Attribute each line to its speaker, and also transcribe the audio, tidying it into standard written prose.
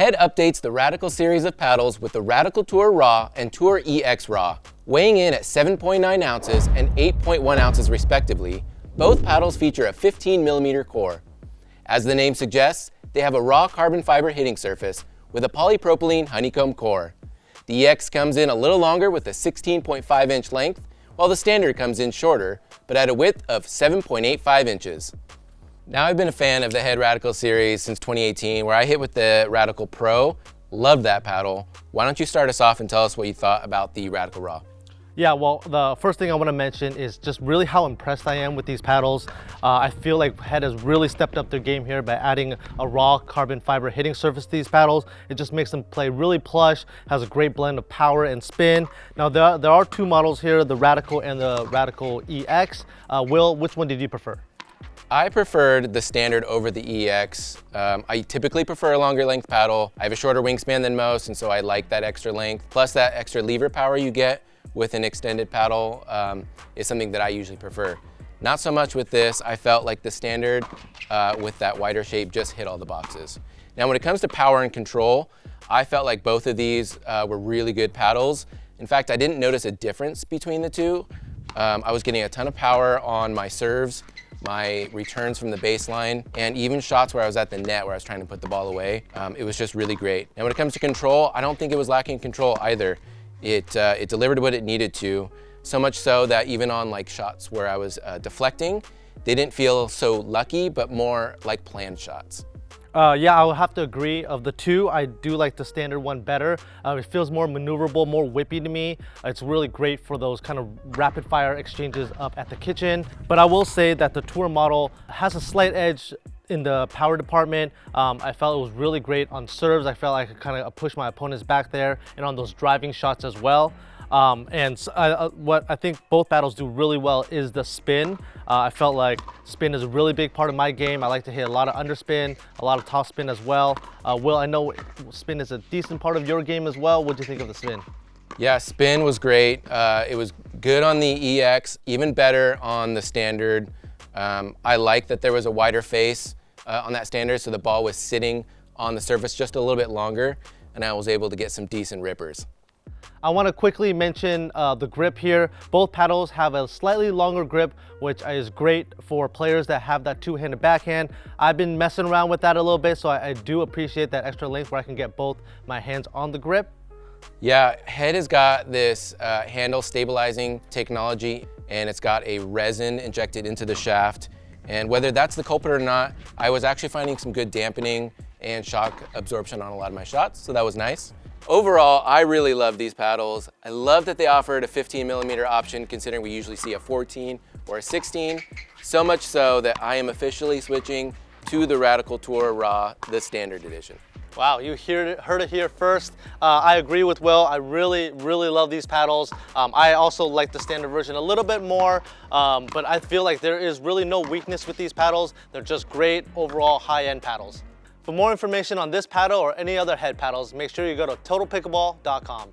Speaker 1: Head updates the Radical series of paddles with the Radical Tour Raw and Tour EX Raw. Weighing in at 7.9 ounces and 8.1 ounces respectively, both paddles feature a 15mm core. As the name suggests, they have a raw carbon fiber hitting surface with a polypropylene honeycomb core. The EX comes in a little longer with a 16.5 inch length, while the standard comes in shorter, but at a width of 7.85 inches. Now I've been a fan of the Head Radical series since 2018, where I hit with the Radical Pro. Loved that paddle. Why don't you start us off and tell us what you thought about the Radical Raw?
Speaker 2: Yeah, well, the first thing I want to mention is just really how impressed I am with these paddles. I feel like Head has really stepped up their game here by adding a raw carbon fiber hitting surface to these paddles. It just makes them play really plush, has a great blend of power and spin. Now, there are two models here, the Radical and the Radical EX. Will, which one did you prefer?
Speaker 1: I preferred the standard over the EX. I typically prefer a longer length paddle. I have a shorter wingspan than most, and so I like that extra length. Plus that extra lever power you get with an extended paddle is something that I usually prefer. Not so much with this. I felt like the standard with that wider shape just hit all the boxes. Now when it comes to power and control, I felt like both of these were really good paddles. In fact, I didn't notice a difference between the two. I was getting a ton of power on my serves, my returns from the baseline, and even shots where I was at the net where I was trying to put the ball away. It was just really great. And when it comes to control, I don't think it was lacking control either. It delivered what it needed to, so much so that even on like shots where I was deflecting, they didn't feel so lucky, but more like planned shots.
Speaker 2: Yeah, I would have to agree. Of the two, I do like the standard one better. It feels more maneuverable, more whippy to me. It's really great for those kind of rapid fire exchanges up at the kitchen. But I will say that the Tour model has a slight edge in the power department. I felt it was really great on serves. I felt like I could kind of push my opponents back there and on those driving shots as well. What I think both paddles do really well is the spin. I felt like spin is a really big part of my game. I like to hit a lot of underspin, a lot of top spin as well. Will, I know spin is a decent part of your game as well. What do you think of the spin?
Speaker 1: Yeah, spin was great. It was good on the EX, even better on the standard. I like that there was a wider face on that standard, so the ball was sitting on the surface just a little bit longer, and I was able to get some decent rippers.
Speaker 2: I want to quickly mention the grip here. Both paddles have a slightly longer grip, which is great for players that have that two-handed backhand. I've been messing around with that a little bit, so I do appreciate that extra length where I can get both my hands on the grip.
Speaker 1: Yeah, Head has got this handle stabilizing technology, and it's got a resin injected into the shaft. And whether that's the culprit or not, I was actually finding some good dampening and shock absorption on a lot of my shots, so that was nice. Overall, I really love these paddles. I love that they offered a 15mm option, considering we usually see a 14 or a 16. So much so that I am officially switching to the Radical Tour Raw, the standard edition.
Speaker 2: Wow, you heard it here first. I agree with Will. I really love these paddles. I also like the standard version a little bit more, but I feel like there is really no weakness with these paddles. They're just great overall high-end paddles. For more information on this paddle or any other Head paddles, make sure you go to totalpickleball.com.